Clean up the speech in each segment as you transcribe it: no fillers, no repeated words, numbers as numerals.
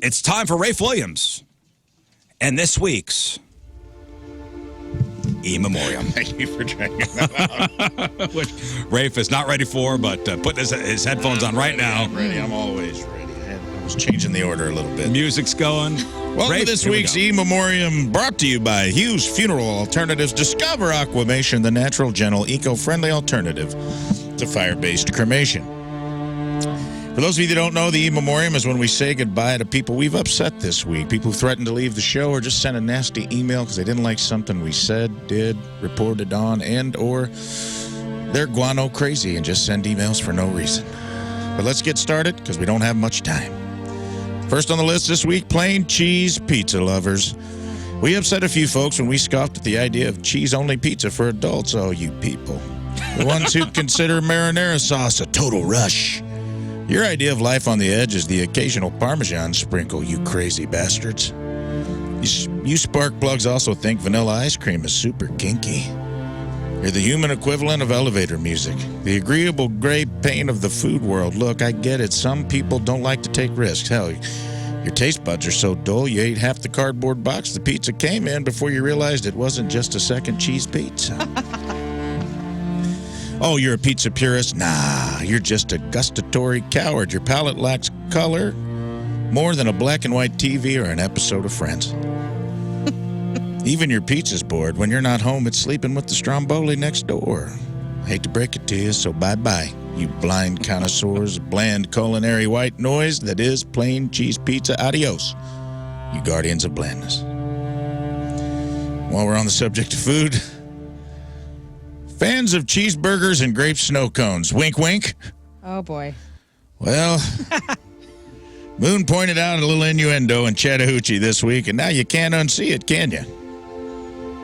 It's time for Rafe Williams and this week's E-Memoriam. Thank you for dragging that out. Which Rafe is not ready for, but putting his headphones on right now. I'm ready. I'm always ready. I was changing the order a little bit. Music's going. Welcome to this week's E-Memoriam, brought to you by Hughes Funeral Alternatives. Discover Acclimation, the natural, gentle, eco-friendly alternative to fire-based cremation. For those of you that don't know, the E-Memoriam is when we say goodbye to people we've upset this week. People who threatened to leave the show or just sent a nasty email because they didn't like something we said, did, reported on, and or they're guano crazy and just send emails for no reason. But let's get started because we don't have much time. First on the list this week, plain cheese pizza lovers. We upset a few folks when we scoffed at the idea of cheese-only pizza for adults. Oh, you people. The ones who consider marinara sauce a total rush. Your idea of life on the edge is the occasional Parmesan sprinkle, you crazy bastards. You spark plugs also think vanilla ice cream is super kinky. You're the human equivalent of elevator music. The agreeable gray pain of the food world. Look, I get it. Some people don't like to take risks. Hell, your taste buds are so dull you ate half the cardboard box the pizza came in before you realized it wasn't just a second cheese pizza. Oh, you're a pizza purist? Nah, you're just a gustatory coward. Your palate lacks color more than a black and white TV or an episode of Friends. Even your pizza's bored. When you're not home, it's sleeping with the Stromboli next door. I hate to break it to you, so bye-bye, you blind connoisseurs of bland culinary white noise that is plain cheese pizza. Adios, you guardians of blandness. While we're on the subject of food, fans of cheeseburgers and grape snow cones. Wink, wink. Oh, boy. Well, Moon pointed out a little innuendo in Chattahoochee this week, and now you can't unsee it, can you?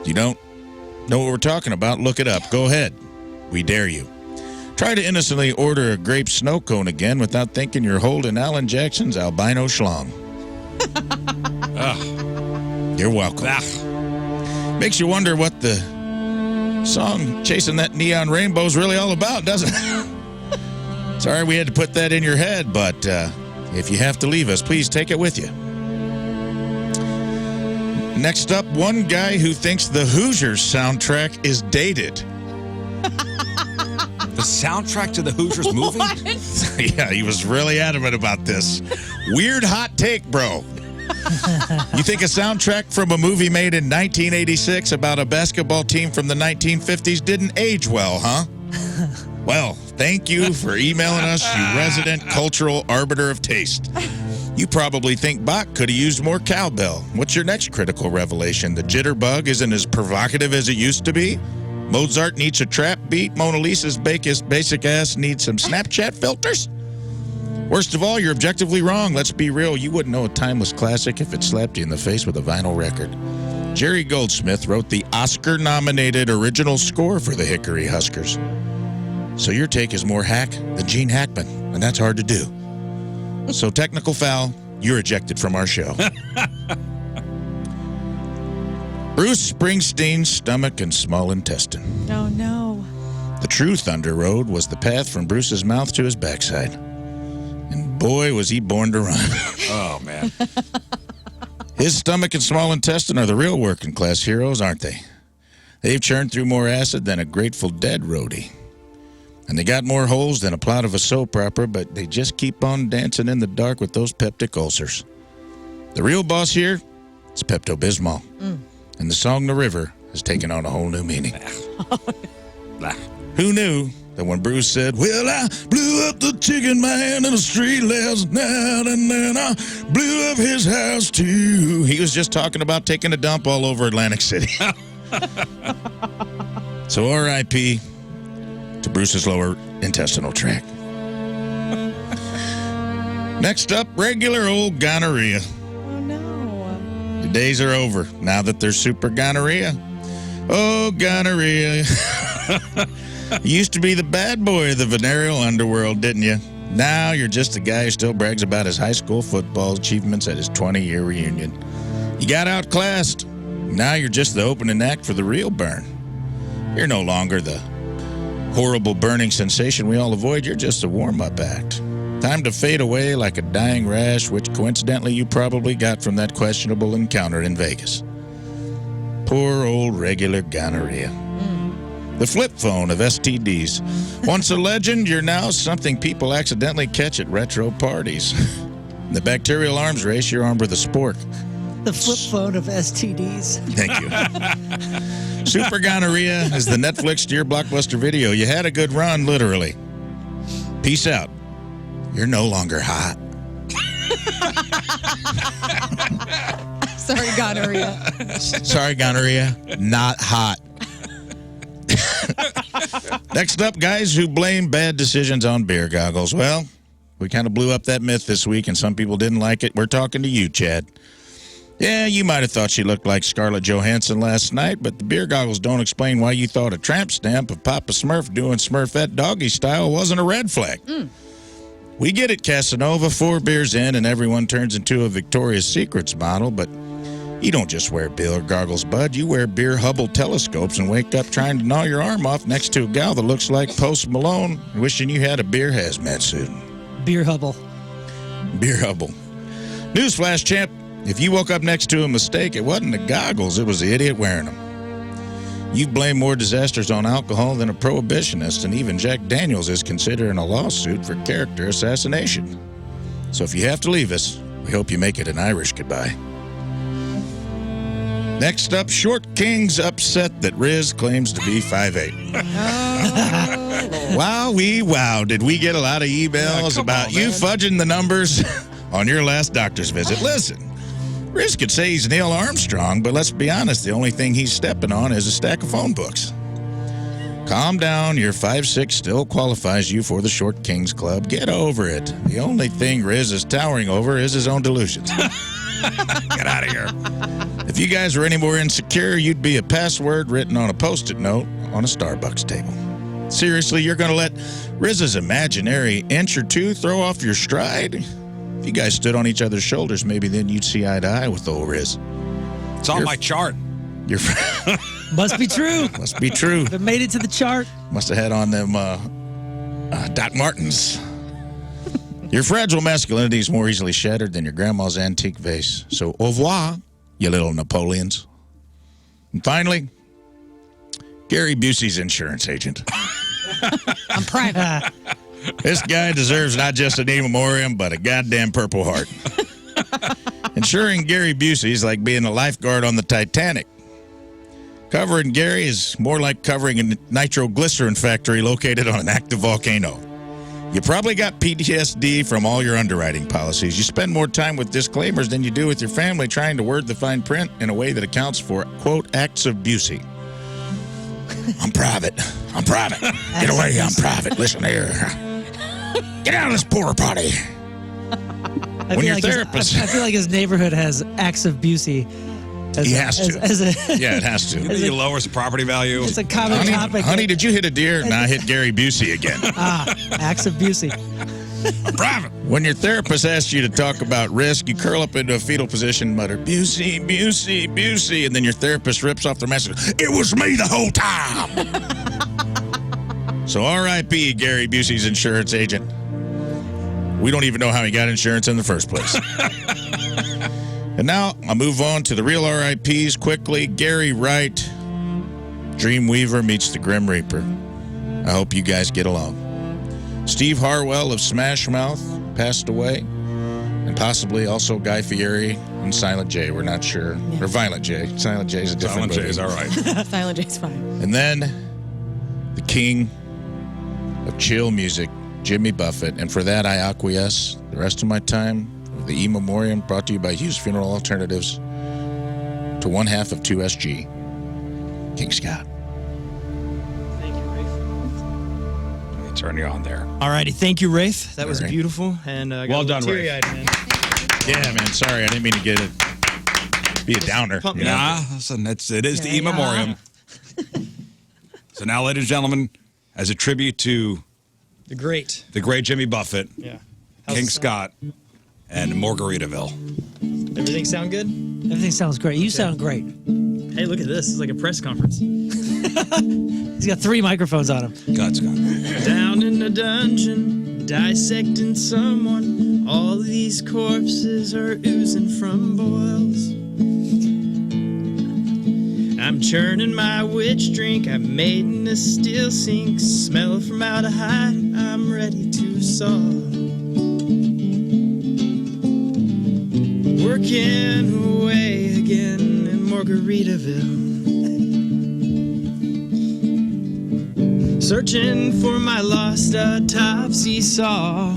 You don't know what we're talking about? Look it up. Go ahead. We dare you. Try to innocently order a grape snow cone again without thinking you're holding Alan Jackson's albino schlong. You're welcome. Makes you wonder what the song Chasing That Neon Rainbow is really all about, doesn't it? Sorry we had to put that in your head, but if you have to leave us, please take it with you. Next up, one guy who thinks the Hoosiers soundtrack is dated. The soundtrack to the Hoosiers movie? Yeah, he was really adamant about this. Weird hot take, bro. You think a soundtrack from a movie made in 1986 about a basketball team from the 1950s didn't age well, huh? Well, thank you for emailing us, you resident cultural arbiter of taste. You probably think Bach could have used more cowbell. What's your next critical revelation? The jitterbug isn't as provocative as it used to be? Mozart needs a trap beat? Mona Lisa's basic ass needs some Snapchat filters? Worst of all, you're objectively wrong. Let's be real. You wouldn't know a timeless classic if it slapped you in the face with a vinyl record. Jerry Goldsmith wrote the Oscar-nominated original score for the Hickory Huskers. So your take is more hack than Gene Hackman, and that's hard to do. So technical foul, you're ejected from our show. Bruce Springsteen's stomach and small intestine. Oh, no. The true Thunder Road was the path from Bruce's mouth to his backside. And boy, was he born to run. Oh, man. His stomach and small intestine are the real working class heroes, aren't they? They've churned through more acid than a Grateful Dead roadie. And they got more holes than a plot of a soap opera, but they just keep on dancing in the dark with those peptic ulcers. The real boss here is Pepto-Bismol. And the song The River has taken on a whole new meaning. Who knew that when Bruce said, well, I blew up the chicken man in the street last night, and then I blew up his house too, he was just talking about taking a dump all over Atlantic City. So R.I.P. to Bruce's lower intestinal tract. Next up, regular old gonorrhea. Oh, no. The days are over now that there's super gonorrhea. Oh, gonorrhea. You used to be the bad boy of the venereal underworld, didn't you? Now you're just a guy who still brags about his high school football achievements at his 20-year reunion. You got outclassed. Now you're just the opening act for the real burn. You're no longer the horrible burning sensation we all avoid. You're just a warm-up act. Time to fade away like a dying rash, which coincidentally you probably got from that questionable encounter in Vegas. Poor old regular gonorrhea. The flip phone of STDs. Once a legend, you're now something people accidentally catch at retro parties. In the bacterial arms race, you're armed with a spork. The flip phone of STDs. Thank you. Super gonorrhea is the Netflix to your blockbuster video. You had a good run, literally. Peace out. You're no longer hot. Sorry, gonorrhea. Sorry, gonorrhea. Not hot. Next up, guys who blame bad decisions on beer goggles. Well, we kind of blew up that myth this week, and some people didn't like it. We're talking to you, Chad. Yeah, you might have thought she looked like Scarlett Johansson last night, but the beer goggles don't explain why you thought a tramp stamp of Papa Smurf doing Smurfette doggy style wasn't a red flag. We get it, Casanova. 4 beers in, and everyone turns into a Victoria's Secrets model, but you don't just wear beer goggles, bud. You wear beer Hubble telescopes and wake up trying to gnaw your arm off next to a gal that looks like Post Malone, wishing you had a beer hazmat suit. Beer Hubble. Beer Hubble. Newsflash, champ. If you woke up next to a mistake, it wasn't the goggles, it was the idiot wearing them. You blame more disasters on alcohol than a prohibitionist, and even Jack Daniels is considering a lawsuit for character assassination. So if you have to leave us, we hope you make it an Irish goodbye. Next up, Short King's upset that Riz claims to be 5'8". Wow, did we get a lot of emails about you fudging the numbers on your last doctor's visit. Listen, Riz could say he's Neil Armstrong, but let's be honest, the only thing he's stepping on is a stack of phone books. Calm down, your 5'6" still qualifies you for the Short Kings Club. Get over it. The only thing Riz is towering over is his own delusions. Get out of here. If you guys were any more insecure, you'd be a password written on a Post-it note on a Starbucks table. Seriously, you're going to let Riz's imaginary inch or two throw off your stride? If you guys stood on each other's shoulders, maybe then you'd see eye to eye with old Riz. It's on my chart. Your Must be true. Must be true. If it made it to the chart. Must have had on them Doc Martens. Your fragile masculinity is more easily shattered than your grandma's antique vase. So au revoir, you little Napoleons. And finally, Gary Busey's insurance agent. I'm private. This guy deserves not just an E-Memoriam, but a goddamn Purple Heart. Insuring Gary Busey is like being a lifeguard on the Titanic. Covering Gary is more like covering a nitroglycerin factory located on an active volcano. You probably got PTSD from all your underwriting policies. You spend more time with disclaimers than you do with your family trying to word the fine print in a way that accounts for, quote, acts of Busey. I'm private. I'm private. Get away, I'm private. Listen here. Get out of this porta potty. When your therapist... I feel like his neighborhood has acts of Busey. He has to. Yeah, it has to. He lowers the property value. It's a common topic. Honey, did you hit a deer? Nah, I hit Gary Busey again. Acts of Busey. I'm private. When your therapist asks you to talk about risk, you curl up into a fetal position and mutter, Busey, Busey, Busey, and then your therapist rips off their mask. It was me the whole time. So R.I.P. Gary Busey's insurance agent. We don't even know how he got insurance in the first place. And now I'll move on to the real RIPs quickly. Gary Wright, Dreamweaver meets the Grim Reaper. I hope you guys get along. Steve Harwell of Smash Mouth passed away. And possibly also Guy Fieri and Silent J. We're not sure. Yeah. Or Violent J. Silent J is a different movie. Silent J is all right. Silent J is fine. And then the king of chill music, Jimmy Buffett. And for that, I acquiesce the rest of my time. The E-Memoriam brought to you by Hughes Funeral Alternatives to 1/2 of 2SG. King Scott. Thank you, Rafe. Let me turn you on there. All righty. Thank you, Rafe. That was All right. beautiful. And well done, Rafe. Man. Yeah, man. Sorry, I didn't mean to get it. Be a downer. Pump me You know? Nah, listen, it is the Yeah. E-Memoriam. So now, ladies and gentlemen, as a tribute to The great. the great Jimmy Buffett, Yeah. King Scott, and Margaritaville. Everything sound good? Everything sounds great. You sound great. Hey, look at this. It's like a press conference. He's got 3 microphones on him. God, Scott. Down in the dungeon, dissecting someone. All of these corpses are oozing from boils. I'm churning my witch drink. I'm made in a steel sink. Smell formaldehyde. I'm ready to saw. Working away again in Margaritaville. Searching for my lost autopsy saw.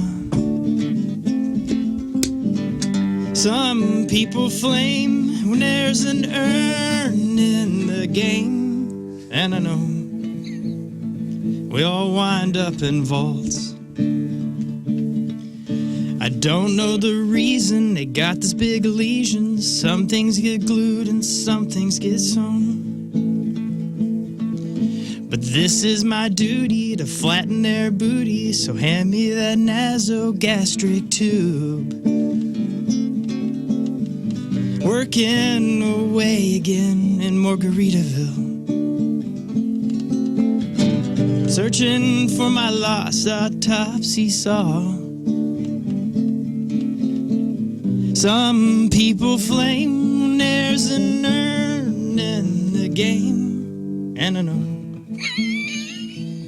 Some people flame when there's an urn in the game. And I know we all wind up in vaults. I don't know the reason they got this big lesion. Some things get glued and some things get sewn. But this is my duty to flatten their booty, so hand me that nasogastric tube. Working away again in Margaritaville. Searching for my lost autopsy saw. Some people flame when there's an urn in the game. And I know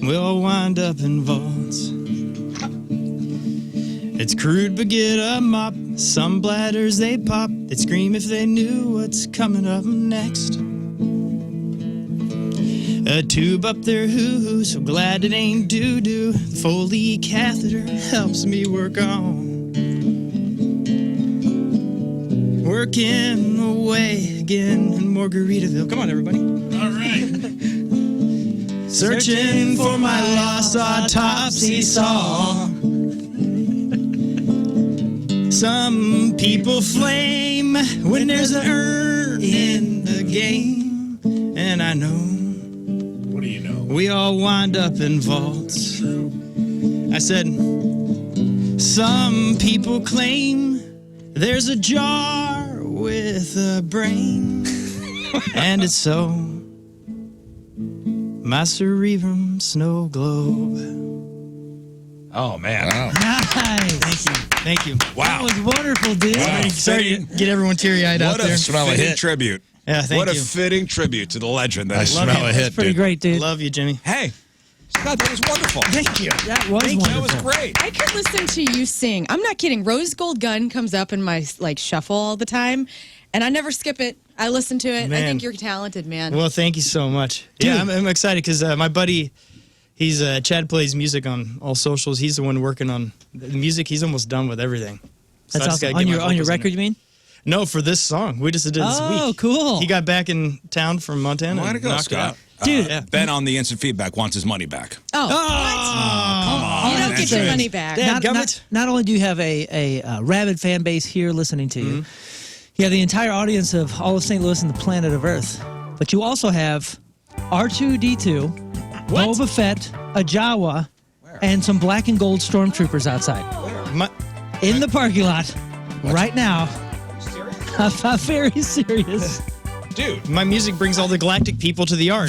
we'll wind up in vaults. It's crude but get a mop. Some bladders they pop. They'd scream if they knew what's coming up next. A tube up their hoo-hoo, so glad it ain't doo-doo. The Foley catheter helps me work on. Working away again in Margaritaville. Come on, everybody. All right. Searching for my lost autopsy saw. Some people flame when there's an urn in the game. And I know, What do you know? we all wind up in vaults. I said, some people claim there's a jar with a brain. And it's so. My cerebrum snow globe. Oh, man. Wow. Nice. Thank you. That Wow. was wonderful, dude. Wow. Sorry to get everyone teary-eyed out What there. a Smell a fitting hit. tribute. Yeah, thank What a you. fitting tribute to the legend that I is. smell a hit, That's pretty dude. great, dude. Love you, Jimmy. Hey, Scott, that was wonderful. Thank you. That was That wonderful. was great. I could listen to you sing. I'm not kidding. Rose Gold Gun comes up in my shuffle all the time, and I never skip it. I listen to it. I Man. think you're talented, man. Well, thank you so much. Yeah, I'm excited because my buddy, Chad plays music on all socials. He's the one working on the music. He's almost done with everything. So That's I just gotta awesome. get On my your vocals in record, it. you mean? No, for this song. We just did this Oh, week. cool. He got back in town from Montana. Way to and go, knocked it Scott. out. Dude. Yeah. Ben on the instant feedback wants his money back. Oh, Come you don't on, get your man. money back. Dad, Not only do you have a rabid fan base here listening to you, you have the entire audience of all of St. Louis and the planet of Earth, but you also have R2-D2, Boba Fett, a Jawa, and some black and gold stormtroopers outside My, in the parking lot right now. I'm very serious. Dude. my music brings all the galactic people to the art.